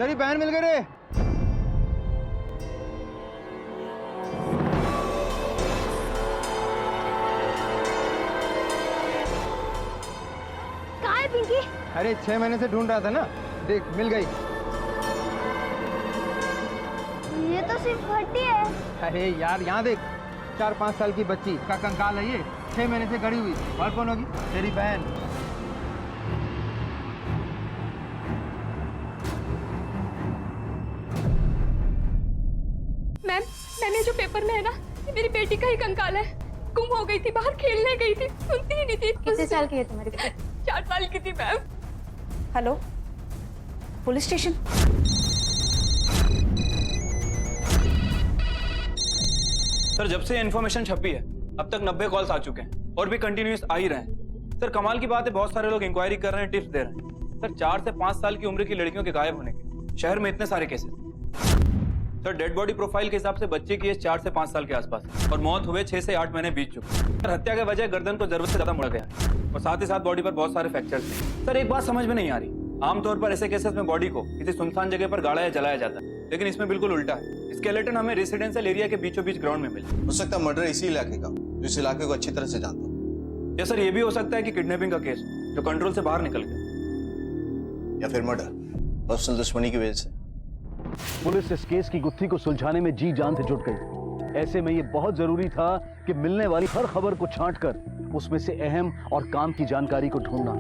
तेरी बहन मिल गई रे। कहाँ है पिंकी? अरे 6 महीने से ढूंढ रहा था ना, देख मिल गई। ये तो सिर्फ हड्डी है। अरे यार यहाँ देख, 4-5 साल की बच्ची का कंकाल है ये, 6 महीने से गड़ी हुई। और कौन होगी? तेरी बहन। मैम, ये जो पेपर में है ना, ये मेरी बेटी का ही कंकाल है। गुम हो गई थी, बाहर खेलने गई थी, सुनती ही नहीं थी। कितने साल की है तुम्हारी बेटी? 4 साल की थी ma'am. Hello, police station. Sir, जब से इन्फॉर्मेशन छपी है अब तक 90 कॉल्स आ चुके हैं और भी कंटिन्यूस आ ही रहे हैं। सर, कमाल की बात है, बहुत सारे लोग इंक्वायरी कर रहे हैं, टिप्स दे रहे हैं। सर, 4 से 5 साल की उम्र की लड़कियों के गायब होने के शहर में इतने सारे cases. Sir, dead body profile के हिसाब से बच्चे की एज 4 से 5 साल के आसपास है और मौत हुए 6 से 8 महीने बीत चुके हैं। सर, हत्या के वजह गर्दन को जरूरत से ज्यादा मुड़ा गया और साथ ही साथ बॉडी पर बहुत सारे फ्रैक्चर्स हैं। सर, एक बात समझ में नहीं आ रही, आमतौर पर ऐसे केसेस में बॉडी को किसी सुनसान जगह पर गाड़ा या जलाया जाता है, लेकिन इसमें बिल्कुल उल्टा है। स्केलेटन हमें रेसिडेंशियल एरिया के बीचों बीच ग्राउंड में मिला। हो सकता है मर्डर इसी इलाके का, जो इस इलाके को अच्छी तरह से जानता हूँ। या सर, ये भी हो सकता है कि किडनैपिंग का केस जो कंट्रोल से बाहर निकल गया, या फिर मर्डर पर्सनल दुश्मनी की वजह से। पुलिस इस केस की गुत्थी को सुलझाने में जी जान से जुट गई। ऐसे में ये बहुत जरूरी था कि मिलने वाली हर खबर को छांटकर उसमें से अहम और काम की जानकारी को ढूंढना।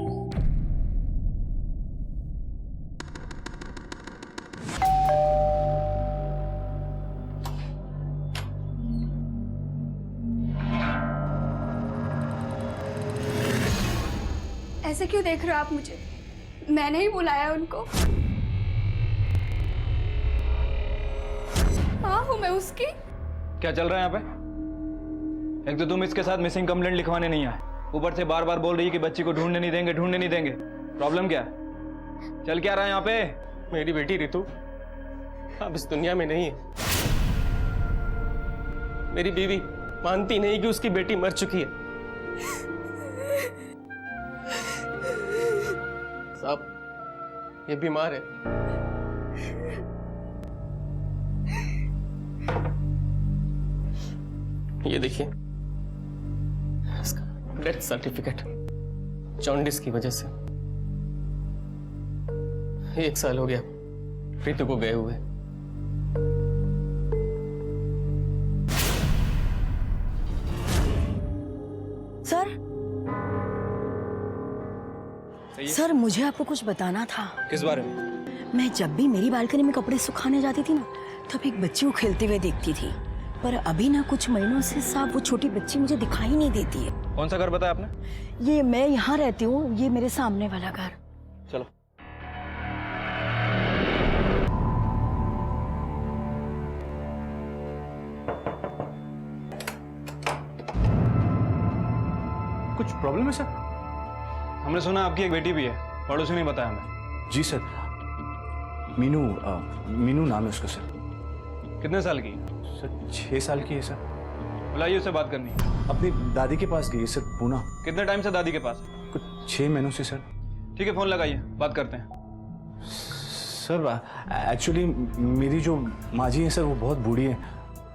ऐसे क्यों देख रहे हो आप मुझे? मैंने ही बुलाया उनको। हाँ, हूँ मैं उसकी। क्या चल रहा है यहाँ पे? एक तो तुम इसके साथ मिसिंग कंप्लेंट लिखवाने नहीं आए, ऊपर से बार बार बोल रही है कि बच्ची को ढूंढने नहीं देंगे। प्रॉब्लम क्या है? चल क्या रहा है यहाँ पे? मेरी बेटी रितु अब इस दुनिया में नहीं है। मेरी बीवी मानती नहीं कि उसकी बेटी मर चुकी है। साहब, ये बीमार है। ये देखिए इसका डेथ सर्टिफिकेट, जॉन्डिस की वजह से 1 साल हो गया प्रीतु को गए हुए। सर, मुझे आपको कुछ बताना था। किस बारे में? मैं जब भी मेरी बालकनी में कपड़े सुखाने जाती थी ना, तब एक बच्ची को खेलते हुए देखती थी, पर अभी ना कुछ महीनों से साहब वो छोटी बच्ची मुझे दिखाई नहीं देती है। कौन सा घर बताया आपने? ये मैं यहाँ रहती हूँ, ये मेरे सामने वाला घर। चलो। कुछ प्रॉब्लम है सर? हमने सुना आपकी एक बेटी भी है, पड़ोसी ने बताया हमें। जी सर, मीनू नाम है उसका सर। कितने साल की? सर 6 साल की है सर। बुलाइए, उससे बात करनी है। अपनी दादी के पास गई है सर, पूना। कितने टाइम से दादी के पास? कुछ 6 महीनों से सर। ठीक है, फोन लगाइए, बात करते हैं। सर एक्चुअली मेरी जो माँ जी हैं सर, वो बहुत बूढ़ी हैं,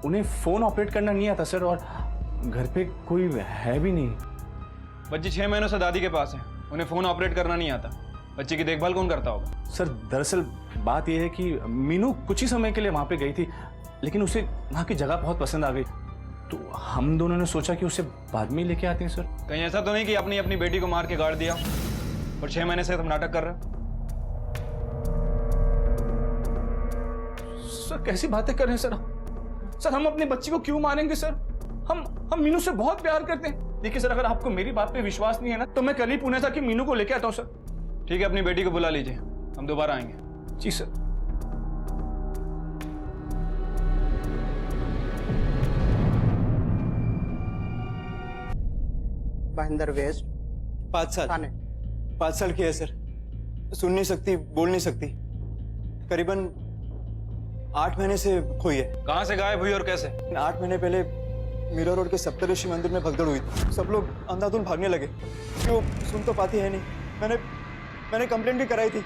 उन्हें फ़ोन ऑपरेट करना नहीं आता सर, और घर पे कोई है भी नहीं। बच्ची 6 महीनों से दादी के पास है, उन्हें फ़ोन ऑपरेट करना नहीं आता। बच्ची की देखभाल कौन करता होगा? सर दरअसल बात यह है कि मीनू कुछ ही समय के लिए वहाँ पे गई थी, लेकिन उसे वहाँ की जगह बहुत पसंद आ गई, तो हम दोनों ने सोचा कि उसे बाद में ही लेके आते हैं सर। कहीं ऐसा तो नहीं कि आपने अपनी बेटी को मार के गाड़ दिया और 6 महीने से तुम नाटक कर रहे हो? सर कैसी बातें कर रहे हैं सर? सर हम अपनी बच्ची को क्यों मारेंगे सर? हम मीनू से बहुत प्यार करते हैं। देखिए सर, अगर आपको मेरी बात पे विश्वास नहीं है ना, तो मैं कल ही पुणे जाके मीनू को लेके आता हूँ सर। ठीक है, अपनी बेटी को बुला लीजिए, हम दोबारा आएंगे। जी सर। भाईंदर वेस्ट 5 साल। 5 साल की है सर, सुन नहीं सकती, बोल नहीं सकती, करीबन 8 महीने से खोई है। कहाँ से गायब हुई और कैसे? 8 महीने पहले मीरा रोड के सप्तऋषि मंदिर में भगदड़ हुई थी। सब लोग अंधाधुंध भागने लगे कि वो सुन तो पाती है नहीं। मैंने कंप्लेंट भी कराई थी,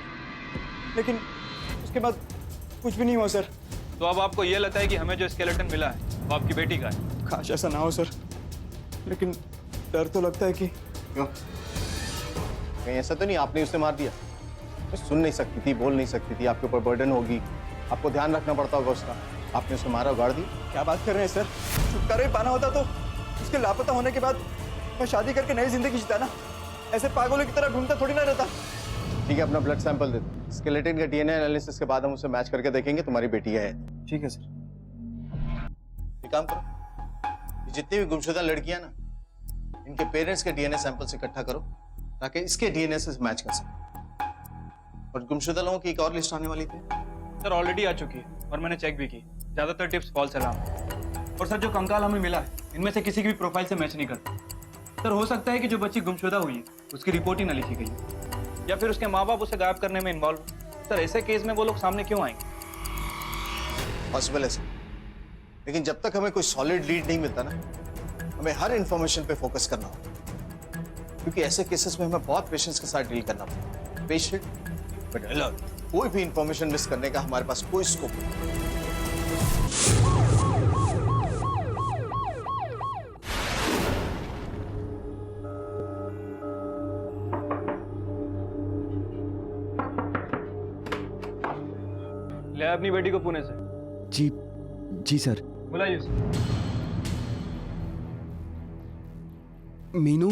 लेकिन उसके बाद कुछ भी नहीं हुआ सर। तो अब आपको ये लगता है कि हमें जो स्केलेटन मिला है वो आपकी बेटी का है? काश ऐसा ना हो सर, लेकिन डर तो लगता है कि क्यों? कहीं ऐसा तो नहीं आपने उसे मार दिया? वो सुन नहीं सकती थी, बोल नहीं सकती थी, आपके ऊपर बर्डन होगी, आपको ध्यान रखना पड़ता होगा उसका, आपने उसे मारा, उगाड़ दी? क्या बात कर रहे हैं सर? छुटकारा ही पाना होता तो उसके लापता होने के बाद मैं शादी करके नई जिंदगी जीता ना, ऐसे पागलों की तरह ढूंढता थोड़ी ना रहता। ठीक है, अपना ब्लड सैंपल दे दो, स्केलेटन का डीएनए एनालिसिस के बाद हम उसे मैच करके देखेंगे तुम्हारी बेटी है। ठीक है सर। एक काम करो, ये जितनी भी गुमशुदा लड़कियां ना, इनके पेरेंट्स के डीएनए सैंपल्स इकट्ठा करो ताकि इसके डीएनए से मैच कर सके। और गुमशुदा लोगों की एक और लिस्ट आने वाली थी। सर ऑलरेडी आ चुकी है और मैंने चेक भी की, ज्यादातर टिप्स फॉल्स अलार्म। और सर जो कंकाल हमें मिला है इनमें से किसी की भी प्रोफाइल से मैच नहीं करता। सर हो सकता है कि जो बच्ची गुमशुदा हुई है उसकी रिपोर्ट ही ना लिखी गई है, या फिर उसके माँ बाप उसे गायब करने में इन्वॉल्व। सर ऐसे केस में वो लोग सामने क्यों आएंगे? पॉसिबल है सर, लेकिन जब तक हमें कोई सॉलिड लीड नहीं मिलता ना, हमें हर इंफॉर्मेशन पे फोकस करना होगा, क्योंकि ऐसे केसेस में हमें बहुत पेशेंस के साथ डील करना पड़ता है। पेशेंट बट अलर्ट, कोई भी इंफॉर्मेशन मिस करने का हमारे पास कोई स्कोप नहीं। ले अपनी बेटी को पुणे से। जी सर। बुलाइए उसे। मीनू,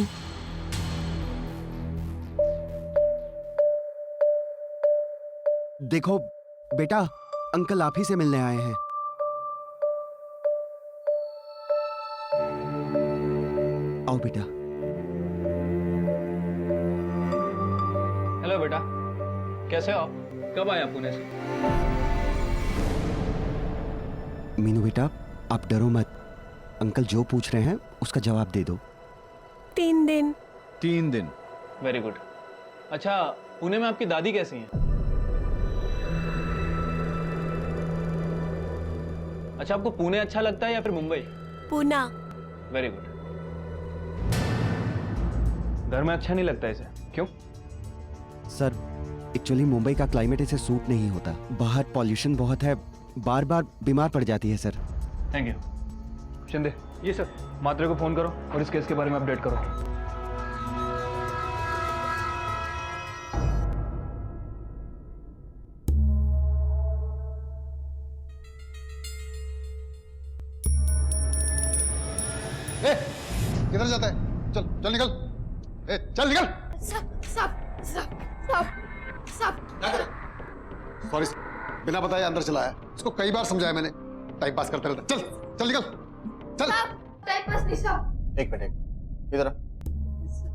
देखो बेटा, अंकल आप ही से मिलने आए हैं। आओ बेटा। हेलो बेटा, कैसे हो आप? कब आए आप पुणे से? मीनू बेटा, आप डरो मत, अंकल जो पूछ रहे हैं उसका जवाब दे दो। 3 दिन। 3 दिन। Very good. अच्छा, पुणे में आपकी दादी कैसी हैं? अच्छा, आपको पुणे अच्छा लगता है या फिर मुंबई? पूना। Very good. घर में अच्छा नहीं लगता इसे, क्यों? सर एक्चुअली मुंबई का क्लाइमेट इसे सूट नहीं होता, बाहर पॉल्यूशन बहुत है, बार बार बीमार पड़ जाती है सर। Thank you. शिंदे, ये सर, मात्रे को फोन करो और इस केस के बारे में अपडेट करो। किधर जाता है? चल चल निकल, चल निकल। सॉरी, बिना बताए अंदर चला आया, इसको कई बार समझाया मैंने, टाइम पास करते रहता। चल चल निकल, चल। टाइम पास नहीं साहब। एक मिनट, इधर आ।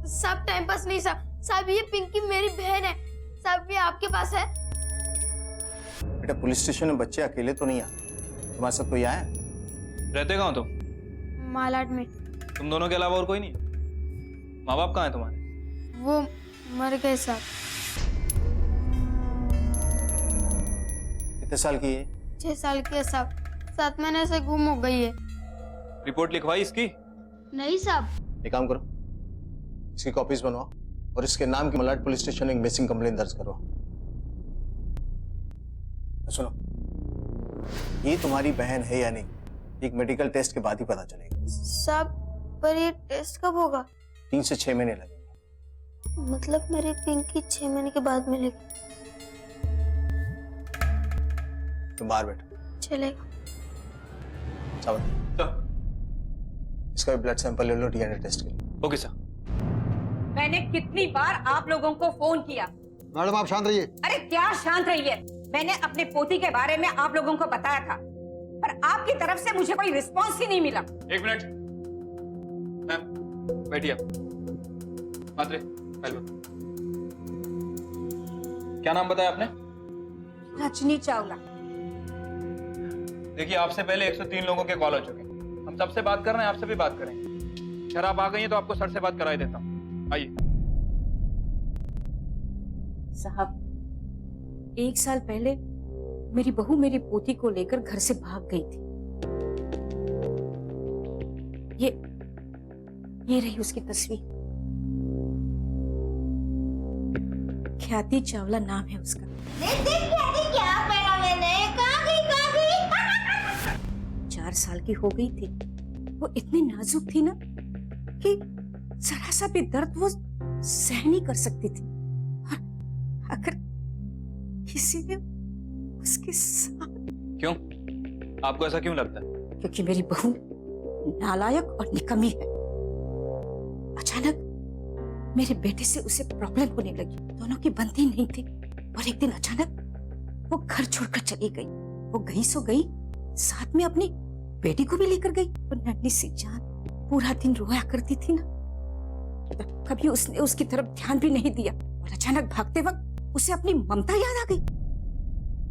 साहब टाइम पास नहीं साहब। साहब ये पिंकी मेरी बहन है साहब, ये आपके पास है? बेटा पुलिस स्टेशन में बच्चे अकेले तो नहीं आते, तुम्हारे साथ कोई आया? रहते कहाँ हो तुम? मालाड में। तुम दोनों के अलावा और कोई नहीं? माँ बाप कहाँ है तुम्हारे? वो मर गए साहब। कितने साल की है? 6 साल की है साहब, 7 महीने से गुम हो गई है। रिपोर्ट लिखवाई इसकी? नहीं साहब। एक काम करो, इसकी कॉपीज बनवाओ और इसके नाम की मलाड पुलिस स्टेशन में एक मिसिंग कंप्लेंट दर्ज करवाओ। सुनो, ये तुम्हारी बहन है या नहीं, एक मेडिकल टेस्ट के बाद ही पता चलेगा। साहब पर ये टेस्ट कब होगा? 3 से 6 महीने लगेंगे। मतलब मेरी पिंकी 6 महीने के बाद मिलेगी? तुम बाहर बैठो। चलेगा। चावल, इसका भी ब्लड सैंपल ले लो डीएनए टेस्ट के लिए। Okay sir. मैंने कितनी बार आप लोगों को फोन किया। मैडम आप शांत रहिए। अरे क्या शांत रहिए, मैंने अपने पोती के बारे में आप लोगों को बताया था, पर आपकी तरफ से मुझे कोई रिस्पॉन्स ही नहीं मिला। 1 मिनट मैम, बैठिए आप। मात्रे, पहले क्या नाम बताया आपने? रजनी चावला। देखिए, आपसे पहले 103 लोगों के कॉल आ चुके हैं, हम सबसे बात कर रहे हैं, आपसे भी बात करेंगे। अगर आप आ गई हैं तो आपको सर से बात कराई देता हूँ, आइए। साहब, 1 साल पहले मेरी बहू मेरी पोती को लेकर घर से भाग गई थी। ये रही उसकी तस्वीर। ख्याति चावला नाम है उसका। देख ख्याति क्या पहना मैंने, कहाँ साल की हो गई थी। वो इतनी नाजुक थी ना कि जरा सा भी दर्द वो सहन नहीं कर सकती थी। और अगर किसी ने उसके साथ... क्यों? आपको ऐसा क्यों लगता है? क्योंकि मेरी बहू नालायक और निकम्मी है। अचानक मेरे बेटे से उसे प्रॉब्लम होने लगी। दोनों की बनती नहीं थी और एक दिन अचानक वो घर छोड़कर चली गई। वो गई सो गई, साथ में अपनी बेटी को भी लेकर गई। और नन्ही सी जान पूरा दिन रोया करती थी ना, कभी उसने उसकी तरफ ध्यान भी नहीं दिया। और अचानक भागते वक्त उसे अपनी ममता याद आ गई।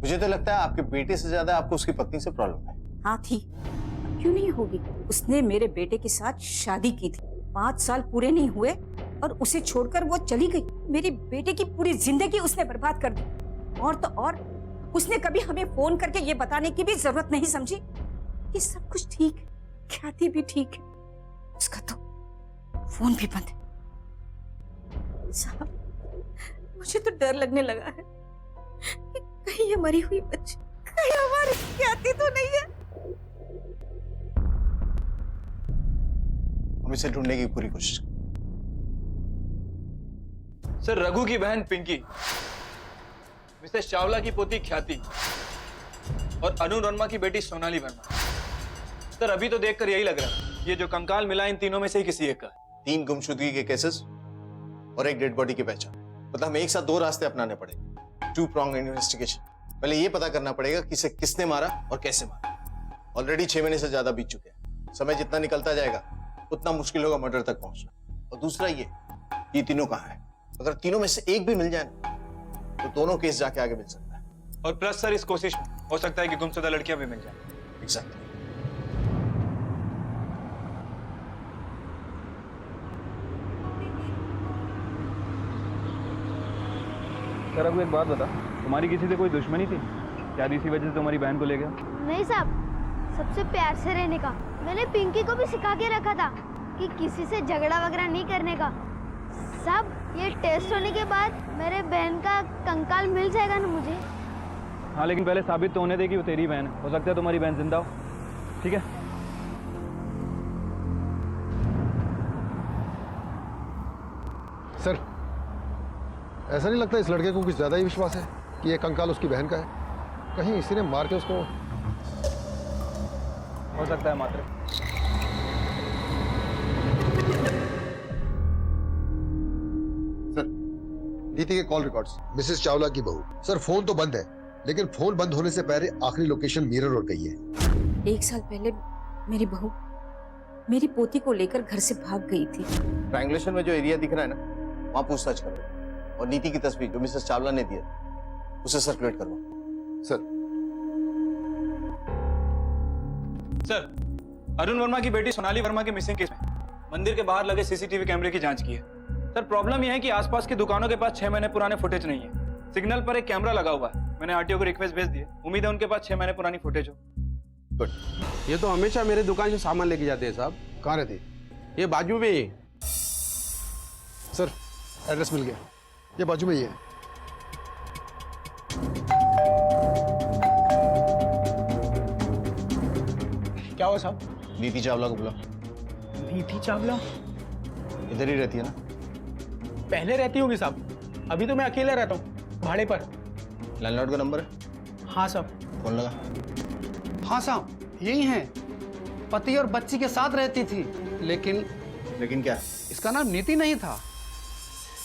मुझे तो लगता है आपके बेटे से ज्यादा आपको उसकी पत्नी से प्रॉब्लम है। हाँ थी, क्यों नहीं होगी। उसने मेरे बेटे के साथ शादी की थी, 5 साल पूरे नहीं हुए और उसे छोड़कर वो चली गई। मेरे बेटे की पूरी जिंदगी उसने बर्बाद कर दी। और तो और उसने कभी हमें फोन करके ये बताने की भी जरूरत नहीं समझी कि सब कुछ ठीक है, ख्याति भी ठीक है। उसका तो फोन भी बंद है। साहब, मुझे तो डर लगने लगा है कि कहीं ये मरी हुई बच्ची कहीं हमारी ख्याति तो नहीं है। हम इसे ढूंढने की पूरी कोशिश करें। सर, रघु की बहन पिंकी, मिसेस चावला की पोती ख्याति और अनु वर्मा की बेटी सोनाली वर्मा। सर, अभी तो देखकर यही लग रहा है ये जो कंकाल मिला इन तीनों में से ही किसी एक का। 3 गुमशुदगी के केसेस और एक डेड बॉडी की पहचान। मतलब हमें एक साथ 2 रास्ते अपनाने पड़ेंगे। 2 pronged इन्वेस्टिगेशन। पहले ये पता करना पड़ेगा कि इसे किसने मारा और कैसे मारा। ऑलरेडी 6 महीने से ज्यादा बीत चुके हैं। समय जितना निकलता जाएगा उतना मुश्किल होगा मर्डर तक पहुंचना। और दूसरा ये तीनों कहाँ है। अगर तीनों में से एक भी मिल जाए तो दोनों केस जाके आगे मिल सकता है। और प्लस सर, इस कोशिश में हो सकता है कि गुमशुदा लड़कियां भी मिल जाए। एग्जैक्टली। सर, अब एक बात बता, तुम्हारी किसी से कोई दुश्मनी थी? शायद इसी वजह से तुम्हारी बहन को ले गया। नहीं साहब, सबसे प्यार से रहने का। मैंने पिंकी को भी सिखा के रखा था कि किसी से झगड़ा वगैरह नहीं करने का। साहब, ये टेस्ट होने के बाद मेरे बहन का कंकाल मिल जाएगा ना मुझे? हाँ, लेकिन पहले साबित तो होने दे कि वो तेरी बहन है। हो सकता है तुम्हारी बहन जिंदा हो। ठीक है? सर, ऐसा नहीं लगता इस लड़के को कुछ ज्यादा ही विश्वास है कि ये कंकाल उसकी बहन का है? कहीं इसी ने मार के उसको... हो सकता है मात्र। सर, नीति के कॉल रिकॉर्ड्स। मिसेस चावला की बहू। सर, फोन तो बंद है, लेकिन फोन बंद होने से पहले आखिरी लोकेशन मिरर रोड गई है। 1 साल पहले मेरी बहू मेरी पोती को लेकर घर से भाग गई थी। ट्रायंगुलेशन में जो एरिया दिख रहा है ना, वहां पूछताछ करो। और नीति की तस्वीर जो मिसेस चावला ने दी है उसे सर्कुलेट करो। सर, अरुण वर्मा की बेटी सोनाली वर्मा के मिसिंग केस में मंदिर के बाहर लगे सीसीटीवी कैमरे की जांच की है। सर, प्रॉब्लम यह है कि आसपास की दुकानों के पास 6 महीने पुराने फुटेज नहीं है। सिग्नल पर एक कैमरा लगा हुआ है। मैंने आरटीओ को रिक्वेस्ट भेज दी है। उम्मीद है उनके पास 6 महीने पुरानी फुटेज हो। गुड। ये तो हमेशा मेरे दुकान से सामान लेके जाते हैं साहब। कहाँ रहती? ये बाजू में ही। सर, एड्रेस मिल गया। ये बाजू में ही है। क्या हुआ साहब? नीति चावला को बुला। नीति चावला इधर ही रहती है ना? पहले रहती होगी साहब, अभी तो मैं अकेला रहता हूँ भाड़े पर। लैंडलॉर्ड का नंबर है? हाँ साहब। फोन लगा। हाँ साहब, यही है। पति और बच्ची के साथ रहती थी, लेकिन क्या? इसका नाम नीति नहीं था,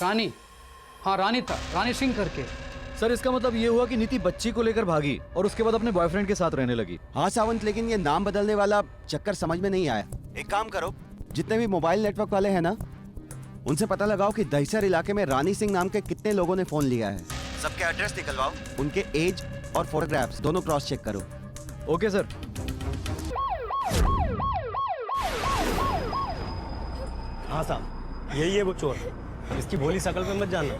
रानी। हाँ, रानी था, रानी सिंह करके। सर, इसका मतलब ये हुआ कि नीति बच्ची को लेकर भागी और उसके बाद अपने बॉयफ्रेंड के साथ रहने लगी। हाँ सावंत, लेकिन ये नाम बदलने वाला चक्कर समझ में नहीं आया। एक काम करो, जितने भी मोबाइल नेटवर्क वाले हैं ना, उनसे पता लगाओ कि दहिसर इलाके में रानी सिंह नाम के कितने लोगों ने फोन लिया है। सबके एड्रेस निकलवाओ, उनके एज और फोटोग्राफ्स दोनों क्रॉस चेक करो। Okay sir. हाँ साहब, यही है वो चोर। इसकी भोली शकल पे मत जानना,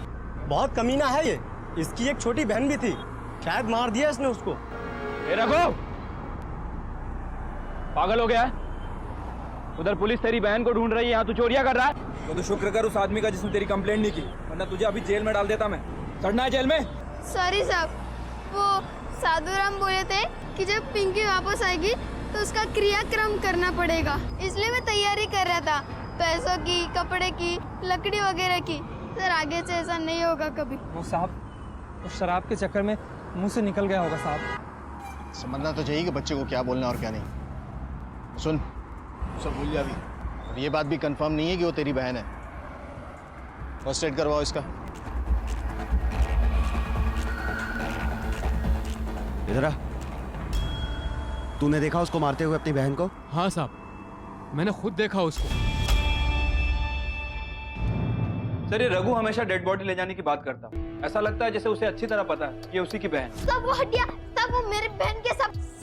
बहुत कमीना है ये। इसकी एक छोटी बहन भी थी, शायद मार दिया इसने उसको। ए रघु, पागल हो गया है? उधर पुलिस तेरी बहन को ढूंढ रही है, यहाँ तू चोरियां कर रहा है? तो शुक्र कर उस आदमी का जिसने तेरी कंप्लेंट नहीं की, वरना तुझे अभी जेल में डाल देता मैं। सड़ना है जेल में। सॉरी साहब, वो साधुराम बोले थे कि जब पिंकी वापस आएगी तो उसका क्रियाक्रम करना पड़ेगा। इसलिए मैं तैयारी कर रहा था, पैसों की, कपड़े की, लकड़ी वगैरह की। सर आगे से ऐसा नहीं होगा कभी। वो साहब उस शराब के चक्कर में मुंह से निकल गया होगा साहब। समझना तो चाहिए कि बच्चे को क्या बोलना और क्या नहीं। सुन, सब भूल जा भी। और ये बात भी कंफर्म नहीं है कि वो तेरी बहन है। फर्स्ट एड करवाओ इसका। इधर आ। तूने देखा उसको मारते हुए अपनी बहन को? हाँ साहब, मैंने खुद देखा उसको। सर ये रघु हमेशा डेड बॉडी ले जाने की बात करता, ऐसा लगता है जैसे उसे अच्छी तरह पता है कि ये उसी की बहन। सब वो हटिया, सब वो मेरे बहन के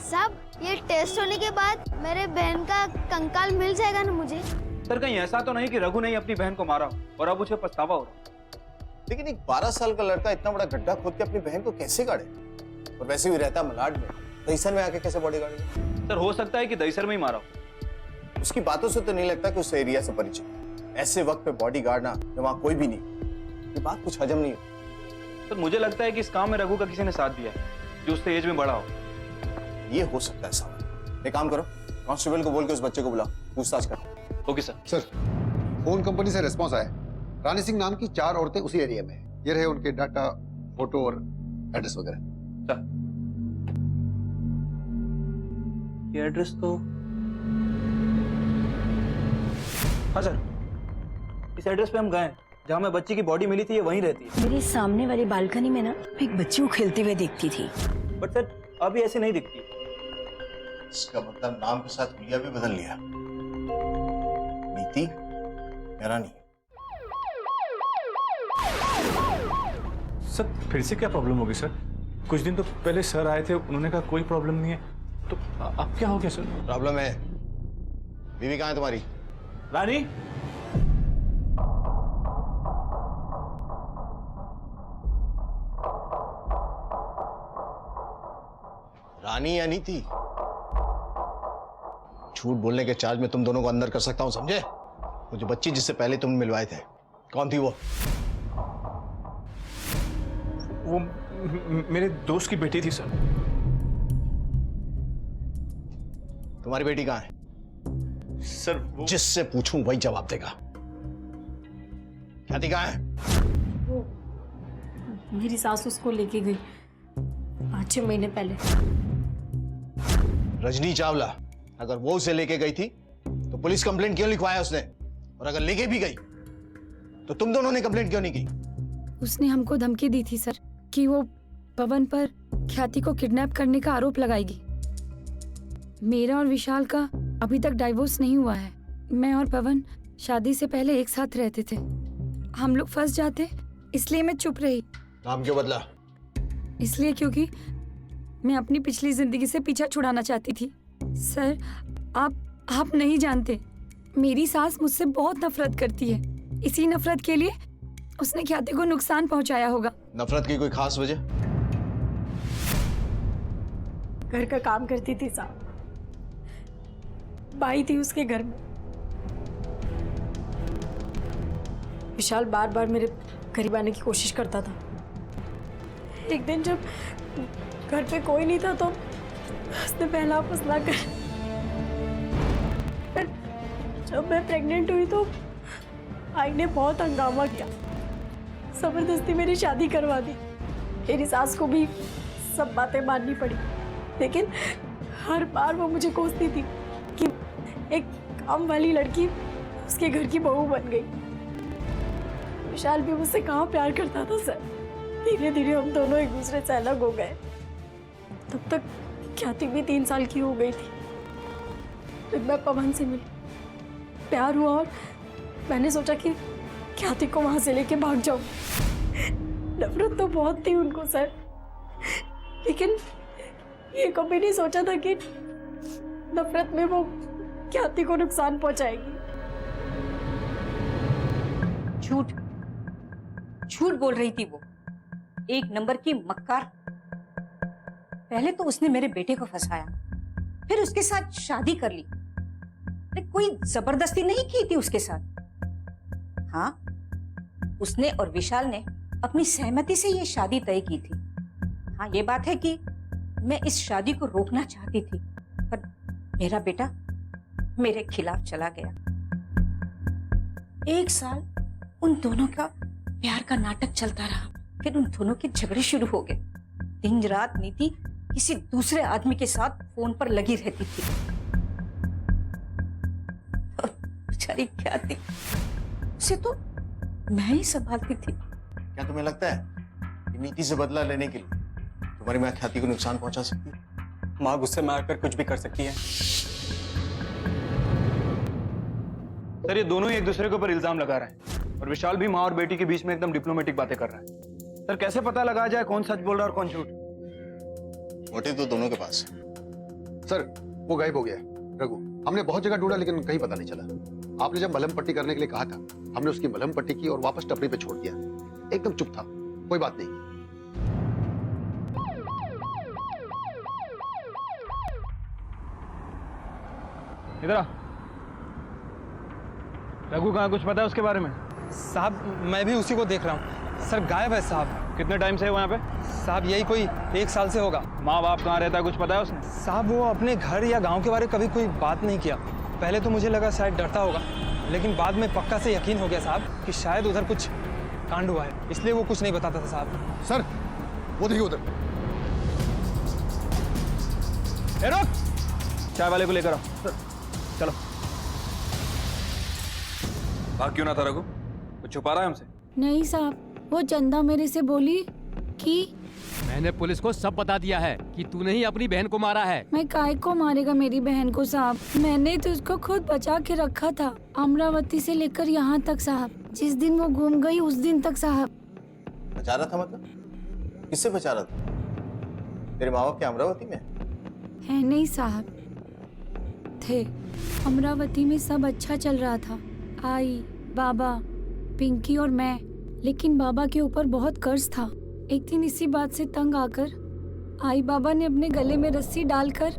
सब ये टेस्ट होने के बाद मेरे बहन का कंकाल मिल जाएगा ना मुझे? सर कहीं ऐसा तो नहीं कि रघु ने ही अपनी बहन को मारा हो और अब उसे पछतावा हो रहा? लेकिन एक 12 साल का लड़का इतना बड़ा गड्ढा खोद के अपनी बहन को कैसे गाड़े? और वैसे भी रहता मलाड में, दहीसर में आके कैसे बॉडी गाड़ेगा? सर हो सकता है कि दहीसर में ही मारा हो। उसकी बातों से तो नहीं लगता कि उस एरिया से परिचित। ऐसे वक्त पे बॉडी गार्ड ना, वहां कोई भी नहीं, ये बात कुछ हजम नहीं हो। सर मुझे लगता है कि इस काम में रघु का किसी ने साथ दिया है, जो उससे एज में बड़ा हो। ये हो सकता है साहब। एक काम करो, कांस्टेबल को बोल के उस बच्चे को बुलाओ, पूछताछ कर। Okay sir. Sir phone company से रिस्पॉन्स आया, रानी सिंह नाम की 4 औरतें उसी एरिया में हैं। ये रहे उनके डाटा, फोटो और एड्रेस वगैरह। सर ये एड्रेस तो, हाँ सर इस एड्रेस पे हम गए, जहाँ में बच्ची की बॉडी मिली थी ये वहीं रहती है। मेरी सामने वाली बालकनी में ना एक बच्ची को खेलते हुए देखती थी। बट सर अभी ऐसे नहीं दिखती। इसका मतलब नाम के साथ हुलिया भी बदल लिया। नीति या रानी? सर फिर से क्या प्रॉब्लम होगी सर? कुछ दिन तो पहले सर आए थे, उन्होंने कहा कोई प्रॉब्लम नहीं है, तो अब क्या हो गया सर? प्रॉब्लम है। बीवी कहाँ है तुम्हारी? रानी? रानी या नीति? झूठ बोलने के चार्ज में तुम दोनों को अंदर कर सकता हूं, समझे? वो जो बच्ची जिससे पहले तुम मिलवाए थे, कौन थी वो? वो मेरे दोस्त की बेटी थी सर। तुम्हारी बेटी कहाँ है? सर जिससे पूछूं वही जवाब देगा। ख्याति कहाँ है? वो मेरी सास उसको लेके गई 5-6 महीने पहले। रजनी चावला, अगर वो उसे लेके गई थी तो पुलिस कंप्लेंट क्यों लिखवाया उसने? और अगर लेके भी गई तो तुम दोनों ने कंप्लेंट क्यों नहीं की? उसने हमको धमकी दी थी सर कि वो पवन पर ख्याति को किडनैप करने का आरोप लगाएगी। मेरा और विशाल का अभी तक डाइवोर्स नहीं हुआ है। मैं और पवन शादी से पहले एक साथ रहते थे। हम लोग फंस जाते इसलिए मैं चुप रही। नाम क्यों बदला? इसलिए क्योंकि मैं अपनी पिछली जिंदगी से पीछा छुड़ाना चाहती थी। सर आप नहीं जानते, मेरी सास मुझसे बहुत नफरत करती है। इसी नफरत के लिए उसने ख्याति को नुकसान पहुंचाया होगा। नफरत की कोई खास वजह? घर का काम करती थी साहब, बाई थी उसके घर में। विशाल बार बार मेरे करीब आने की कोशिश करता था। एक दिन जब घर पे कोई नहीं था तो उसने पहला फैसला कर, जब मैं प्रेग्नेंट हुई तो आई ने बहुत हंगामा किया, जबरदस्ती मेरी शादी करवा दी। मेरी सास को भी सब बातें माननी पड़ी, लेकिन हर बार वो मुझे कोसती थी कि एक काम वाली लड़की उसके घर की बहू बन गई। विशाल भी मुझसे कहाँ प्यार करता था सर। धीरे धीरे हम दोनों एक दूसरे से अलग हो गए। तब तक ख्याति भी 3 साल की हो गई थी। फिर मैं पवन से मिली, प्यार हुआ और मैंने सोचा कि ख्याति को वहां से लेके भाग जाऊं। नफरत तो बहुत थी उनको सर, लेकिन ये कभी नहीं सोचा था कि नफरत में वो ख्याति को नुकसान पहुंचाएगी। झूठ बोल रही थी वो, एक नंबर की मक्कार। पहले तो उसने मेरे बेटे को फंसाया, फिर उसके साथ शादी कर ली। अरे कोई जबरदस्ती नहीं की थी उसके साथ। हाँ, उसने और विशाल ने अपनी सहमति से ये शादी तय की थी। हाँ, ये बात है कि मैं इस शादी को रोकना चाहती थी, पर मेरा बेटा मेरे खिलाफ चला गया। 1 साल उन दोनों का प्यार का नाटक चलता रहा, फिर उन दोनों के झगड़े शुरू हो गए। दिन रात नीति किसी दूसरे आदमी के साथ फोन पर लगी रहती थी। और बेचारी ख्याति, उसे तो मैं ही संभालती थी। क्या तुम्हें लगता है कि नीति से बदला लेने के लिए तुम्हारी माँ ख्याति को नुकसान पहुंचा सकती है? माँ गुस्से में आकर कुछ भी कर सकती है। सर ये दोनों ही एक दूसरे के ऊपर इल्जाम लगा रहे हैं और विशाल भी माँ और बेटी के बीच में एकदम डिप्लोमेटिक बातें कर रहा है। सर कैसे पता लगाया जाए कौन सच बोल रहा है और कौन झूठ? मोटिव तो दोनों के पास है। सर वो गायब हो गया है रघु। हमने बहुत जगह ढूंढा लेकिन कहीं पता नहीं चला। आपने जब मलहम पट्टी करने के लिए कहा था, हमने उसकी मलहम पट्टी की और वापस टपरी पे छोड़ दिया। एकदम चुप था, कोई बात नहीं। इधर आ। रघु कहाँ, कुछ पता है उसके बारे में? साहब मैं भी उसी को देख रहा हूँ। सर गायब है साहब। कितने टाइम से है वो यहाँ पे? साहब यही कोई 1 साल से होगा। माँ बाप कहाँ रहता है, कुछ पता है उसने? साहब वो अपने घर या गांव के बारे में कभी कोई बात नहीं किया। पहले तो मुझे लगा शायद डरता होगा, लेकिन बाद में पक्का से यकीन हो गया साहब कि शायद उधर कुछ कांड हुआ है, इसलिए वो कुछ नहीं बताता था साहब। सर वो देखिए उधर। रुक, चाय वाले को लेकर आओ। चलो। भाग क्यों ना था रघु? कुछ छुपा रहा है हमसे? नहीं साहब, वो चंदा मेरे से बोली कि मैंने पुलिस को सब बता दिया है कि तूने ही अपनी बहन को मारा है। मैं काय को मारेगा मेरी बहन को साहब? मैंने तो उसको खुद बचा के रखा था, अमरावती से लेकर यहाँ तक साहब। जिस दिन वो घूम गई उस दिन तक साहब। बचा रहा था मतलब? किससे बचा रहा था? तेरे माँ बाप क्या अमरावती में है? नहीं साहब, थे अमरावती में। सब अच्छा चल रहा था, आई, बाबा, पिंकी और मैं। लेकिन बाबा के ऊपर बहुत कर्ज था। एक दिन इसी बात से तंग आकर आई बाबा ने अपने गले में रस्सी डालकर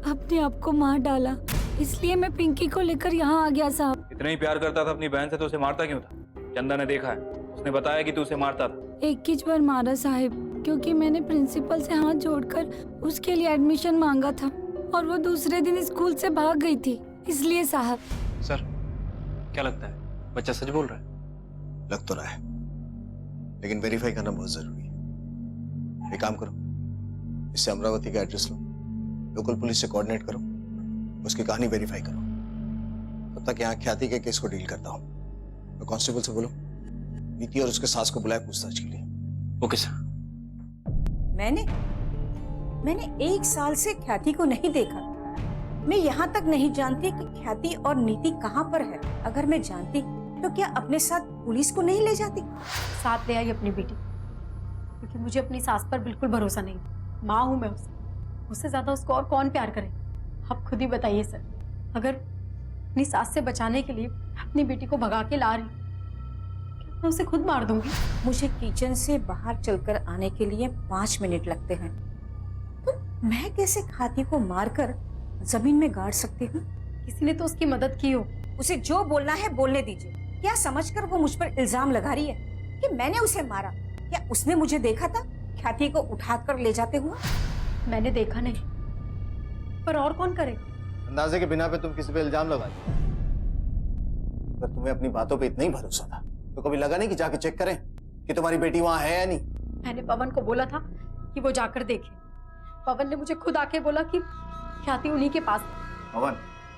अपने आप को मार डाला। इसलिए मैं पिंकी को लेकर यहाँ आ गया साहब। इतना ही प्यार करता था अपनी बहन से तो उसे मारता क्यों था? चंदा ने देखा है, उसने बताया कि तू उसे मारता था। 21 बार मारा साहब, क्योंकि मैंने प्रिंसिपल से हाथ जोड़कर उसके लिए एडमिशन मांगा था और वो दूसरे दिन स्कूल से भाग गई थी, इसलिए साहब। सर क्या लगता है बच्चा सच बोल रहा है? लग तो रहा है, लेकिन वेरीफाई करना बहुत जरूरी है। एक काम करो, इससे अमरावती का एड्रेस लो, लोकल पुलिस से कोऑर्डिनेट करो, उसकी कहानी वेरीफाई करो। तब तक यहाँ ख्याति के केस को डील करता हूँ। मैं कांस्टेबल से बोलो नीति और उसके सास को बुलाए पूछताछ के लिए। Okay sir. मैंने 1 साल से ख्याति को नहीं देखा। मैं यहाँ तक नहीं जानती कि ख्याति और नीति कहाँ पर है। अगर मैं जानती तो क्या अपने साथ पुलिस को नहीं ले जाती? साथ ले आई अपनी बेटी, क्योंकि मुझे अपनी सास पर बिल्कुल भरोसा नहीं। माँ हूँ मैं उससे ज्यादा उसको और कौन प्यार करे? आप खुद ही बताइए सर। अगर अपनी सास से बचाने के लिए अपनी बेटी को भगा के ला रही, क्या मैं उसे खुद मार दूंगी? मुझे किचन से बाहर चलकर आने के लिए 5 मिनट लगते हैं, तो मैं कैसे ख्याति को मारकर जमीन में गाड़ सकती हूँ? किसी ने तो उसकी मदद की हो। उसे जो बोलना है बोलने दीजिए। क्या समझकर वो मुझ पर इल्जाम लगा रही है कि मैंने उसे मारा? क्या उसने मुझे देखा था ख्याति को उठाकर ले जाते हुए? मैंने देखा नहीं, पर और कौन करेगा? अंदाजे के बिना पे तुम किसी पे इल्जाम लगा दो। अगर तुम्हें अपनी बातों पे इतना ही भरोसा था तो कभी लगा नहीं कि जाके चेक करें कि तुम्हारी बेटी वहां है या नहीं? मैंने पवन को बोला था कि वो जाकर देखे। पवन ने मुझे खुद आके बोला कि ख्याति उन्हीं के पास है। पवन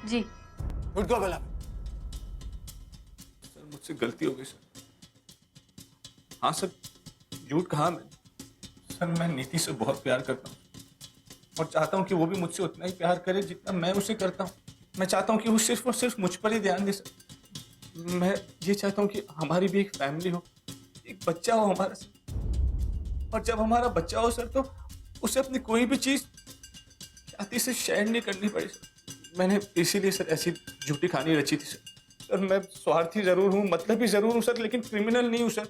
जी झूठ क्यों बोला? सर मुझसे गलती हो गई सर। हाँ सर, झूठ कहा मैंने। सर मैं नीति से बहुत प्यार करता हूँ और चाहता हूँ कि वो भी मुझसे उतना ही प्यार करे जितना मैं उसे करता हूँ। मैं चाहता हूँ कि वो सिर्फ और सिर्फ मुझ पर ही ध्यान दे सर। मैं ये चाहता हूँ कि हमारी भी एक फैमिली हो, एक बच्चा हो हमारा सर। और जब हमारा बच्चा हो सर तो उसे अपनी कोई भी चीज ख्याति से शेयर नहीं करनी पड़े सर। मैंने इसीलिए सर ऐसी झूठी कहानी रची थी सर। सर मैं स्वार्थी जरूर हूँ, मतलबी जरूर हूँ सर, लेकिन क्रिमिनल नहीं हूँ सर।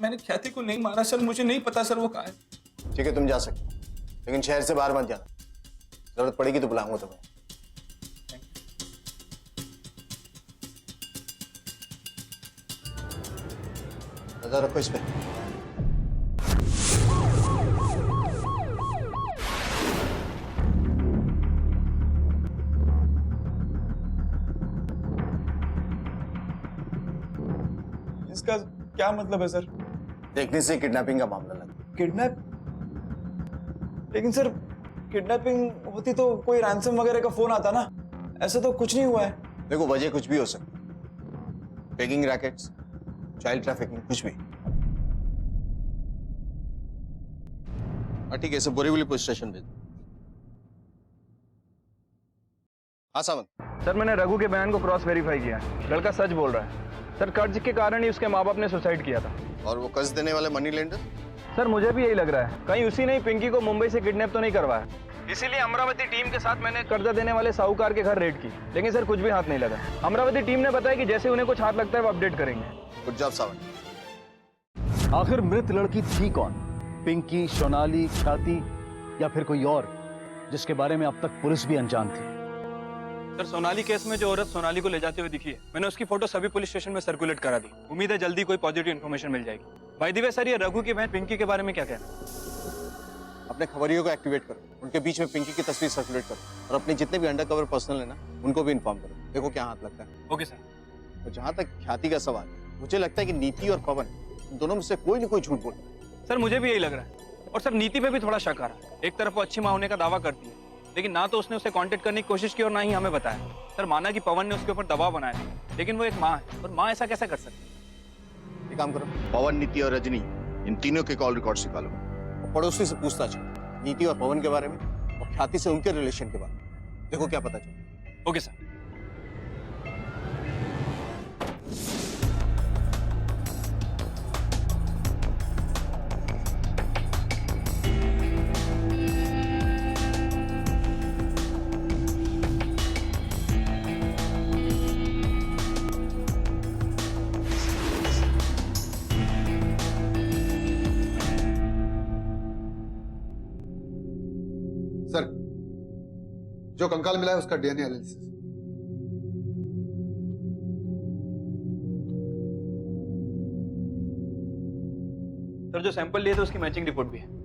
मैंने ख्याति को नहीं मारा सर, मुझे नहीं पता सर वो कहाँ है। ठीक है तुम जा सकते हो, लेकिन शहर से बाहर मत जाना। जरूरत पड़ेगी तो बुलाऊंगा तुम्हें। नजर रखो इस पे। इसका क्या मतलब है सर? देखने से किडनैपिंग का मामला लगा। किडनैप? लेकिन सर किडनैपिंग होती तो कोई रैंसम वगैरह का फोन आता ना, ऐसा तो कुछ नहीं हुआ है। देखो वजह कुछ भी हो सकती, बेगिंग रैकेट्स, चाइल्ड ट्रैफिकिंग, कुछ भी। ठीक है, सब बोरीवली पुलिस स्टेशन भेज। हाँ सामंत। सर मैंने रघु के बयान को क्रॉस वेरीफाई किया, लड़का सच बोल रहा है। सर कर्ज के कारण ही उसके माँ बाप ने सुसाइड किया था। और वो कर्ज देने वाले मनी लेंडर? सर मुझे भी यही लग रहा है, कहीं उसी ने ही पिंकी को मुंबई से किडनैप तो नहीं करवाया। इसीलिए अमरावती टीम के साथ मैंने कर्जा देने वाले साहूकार के घर रेड की, लेकिन सर कुछ भी हाथ नहीं लगा। अमरावती टीम ने बताया कि जैसे उन्हें कुछ हाथ लगता है वो अपडेट करेंगे। Good job Sawant. आखिर मृत लड़की थी कौन? पिंकी, सोनाली, ख्याति या फिर कोई और जिसके बारे में अब तक पुलिस भी अनजान थी? सर सोनाली केस में जो औरत सोनाली को ले जाते हुए दिखी है, मैंने उसकी फोटो सभी पुलिस स्टेशन में सर्कुलेट करा दी। उम्मीद है जल्दी कोई पॉजिटिव इन्फॉर्मेशन मिल जाएगी। भाई दिवे सर, ये रघु की बहन पिंकी के बारे में क्या कहना? अपने खबरियों को एक्टिवेट करो, उनके बीच में पिंकी की तस्वीर सर्कुलेट करो और अपने जितने भी अंडरकवर पर्सनल है ना, उनको भी इन्फॉर्म करो। देखो क्या हाथ लगता है। Okay sir. और जहां तक ख्याति का सवाल, मुझे लगता है कि नीति और पवन दोनों में से कोई ना कोई झूठ बोल रहा है। सर मुझे भी यही लग रहा है। और सर नीति पे भी थोड़ा शक आ रहा है। एक तरफ वो अच्छी माँ होने का दावा करती है, लेकिन ना तो उसने उसे कांटेक्ट करने की कोशिश की और ना ही हमें बताया। सर माना कि पवन ने उसके ऊपर दबाव बनाया, लेकिन वो एक माँ है और माँ ऐसा कैसे कर सकती है? एक काम करो, पवन, नीति और रजनी, इन तीनों के कॉल रिकॉर्ड्स निकालो और पड़ोसी से पूछताछ करो, नीति और पवन के बारे में और ख्याति से उनके रिलेशन के बारे में। देखो क्या पता चले। Okay sir. सर जो कंकाल मिला है उसका डीएनए एनालिसिस। सर जो सैंपल लिए थे उसकी मैचिंग रिपोर्ट भी है।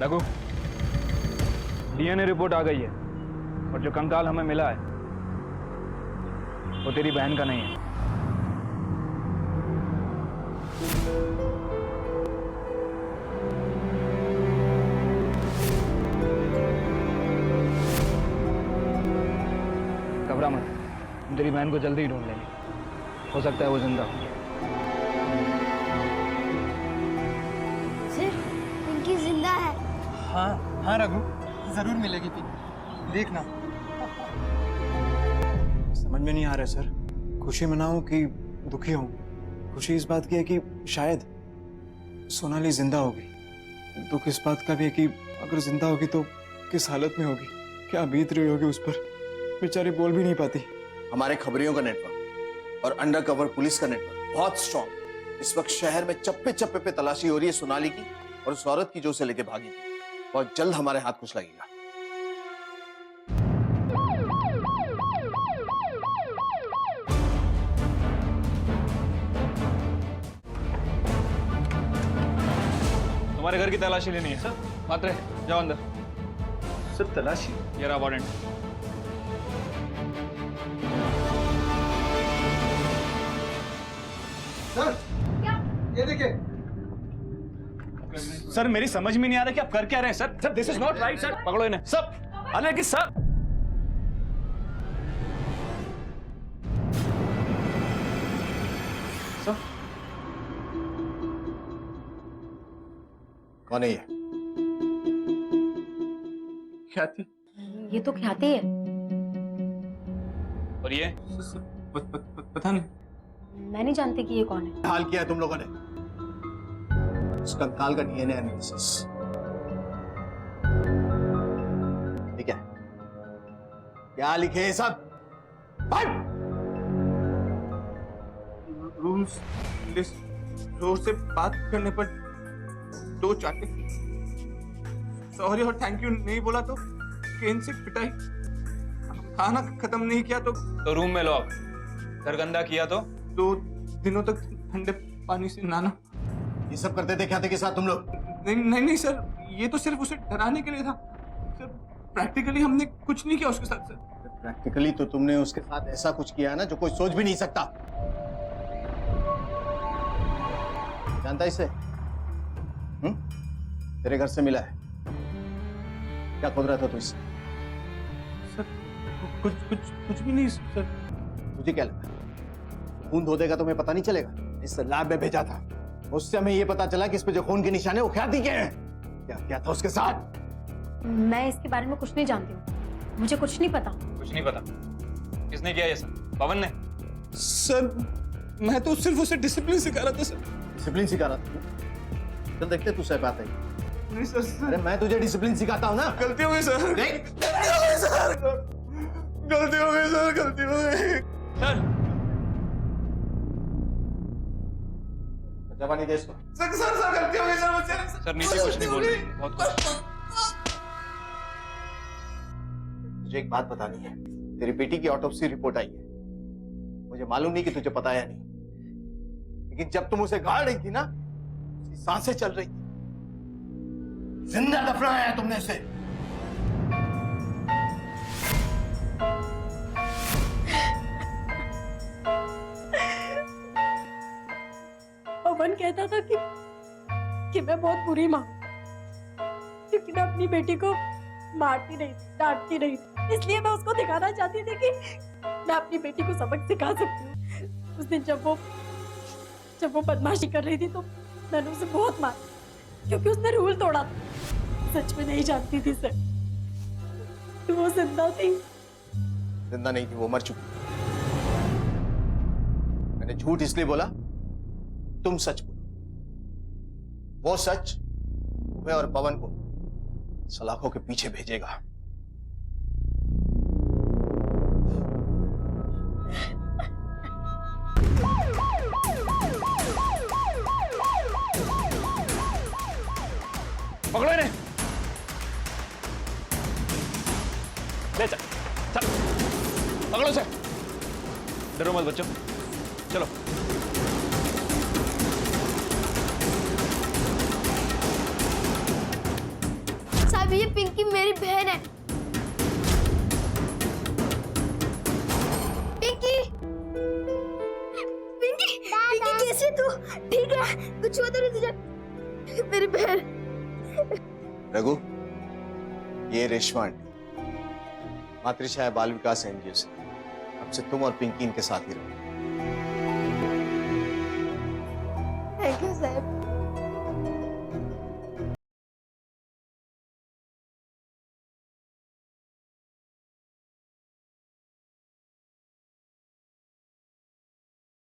रघु, डीएनए रिपोर्ट आ गई है और जो कंकाल हमें मिला है वो तेरी बहन का नहीं है। घबरा मत, हम तेरी बहन को जल्दी ही ढूंढ लेंगे। हो सकता है वो जिंदा हो। सिर्फ पिंकी जिंदा है। हाँ हाँ रघु, जरूर मिलेगी पिंकी, देखना। समझ में नहीं आ रहा सर, खुशी मनाऊं कि दुखी हूं। खुशी इस बात की है कि शायद सोनाली जिंदा होगी। दुख इस बात का भी है कि अगर जिंदा होगी तो किस हालत में होगी, क्या बीत रही होगी उस पर। बेचारी बोल भी नहीं पाती। हमारे खबरियों का नेटवर्क और अंडरकवर पुलिस का नेटवर्क बहुत स्ट्रॉन्ग। इस वक्त शहर में चप्पे चप्पे पे तलाशी हो रही है सोनाली की और उस औरत की जो उसे लेके भागी थी। बहुत जल्द हमारे हाथ कुछ लगेगा। तुम्हारे घर की तलाशी लेनी है सर। मात्रे जाओ अंदर। सर तलाशी? ये रहा वारंट। सर क्या? ये देखिए सर मेरी समझ में नहीं आ रहा कि आप कर क्या रहे हैं sir. Sir this is not right sir. पकड़ो इन्हें सब। अरे कि सर कौन है ये? ख्याति। ये तो ख्याति है। और ये पता नहीं। मैं नहीं जानती कि ये कौन है। हाल किया है तुम लोगों ने? उस कंकाल का डीएनए एनालिसिस। ठीक है, क्या लिखे हैं सब? रूल्स लिस्ट जोर से बात करने पर 2 चाटे, सॉरी और थैंक यू नहीं बोला तो केन से पिटाई। खाना खत्म नहीं किया तो रूम में लॉक, घर गंदा किया तो 2 दिनों तक ठंडे पानी से नहाना। ये सब करते थे क्या थे के साथ तुम लोग? नहीं सर, ये तो सिर्फ उसे डराने के लिए था सर। प्रैक्टिकली हमने कुछ नहीं किया उसके साथ सर। प्रैक्टिकली तो तुमने उसके साथ ऐसा कुछ किया है ना जो कोई सोच भी नहीं सकता। जानता इसे? तेरे घर से मिला है, क्या खोद रहा था तू इससे? सर कुछ भी नहीं सर। मुझे क्या लगा खून धो देगा तुम्हें पता नहीं चलेगा? इस लैब में भेजा था, उससे हमें ये पता चला कि इस पे जो खून के निशान है वो ख्याति के हैं। क्या किया था उसके साथ? मैं इसके बारे में कुछ नहीं जानती हूँ, मुझे कुछ नहीं पता। कुछ नहीं पता? किसने किया ये सब? पवन ने? सर मैं तो सिर्फ उसे डिसिप्लिन सिखा रहा था सर। डिसिप्लिन सिखा रहा था? चल देखते तू सर बात है। नहीं सर। अरे मैं तुझे डिसिप्लिन सिखाता हूँ ना। गलती हो गई सर। गलती हो गई सर। गलती हो गई सर। गलती हो गई सर। जवानी दे इसको। सर गलती हो गई सर मुझसे। सर नीचे कुछ नहीं बोल रही, बहुत कुछ। तुझे एक बात बतानी है, तेरी बेटी की ऑटोप्सी रिपोर्ट आई है। मुझे मालूम नहीं कि तुझे पता है या नहीं, लेकिन जब तुम उसे गाड़ रही थी ना, उसकी सांसें चल रही थी। जिंदा दफनाया है तुमने उसे। पवन कहता था कि मैं बहुत बुरी माँ, क्योंकि मैं अपनी बेटी को मारती नहीं थी, डांटती नहीं थी। इसलिए मैं उसको दिखाना चाहती थी कि मैं अपनी बेटी को सबक सिखा सकती हूँ। उस दिन जब वो बदमाशी कर रही थी तो मैंने उसे बहुत मारा, क्योंकि उसने रूल तोड़ा था। सच में नहीं जानती थी सर, तो वो जिंदा थी। जिंदा नहीं थी, वो मर चुकी। मैंने झूठ इसलिए बोला, तुम सच बोलो। वो सच तुम्हें और पवन को सलाखों के पीछे भेजेगा। पकड़ो इन्हें। ले चल चल, पकड़ो उसे। डरो मत बच्चों, चलो। साहब ये पिंकी मेरी बहन है। पिंकी पिंकी पिंकी कैसे तू? ठीक है, कुछ हुआ तो नहीं तुझे? मेरी बहन। रघु, ये रेशमा आंटी, मातृछाया बाल विकास एनजीओ से। अब से तुम और पिंकी इनके साथ ही रहो।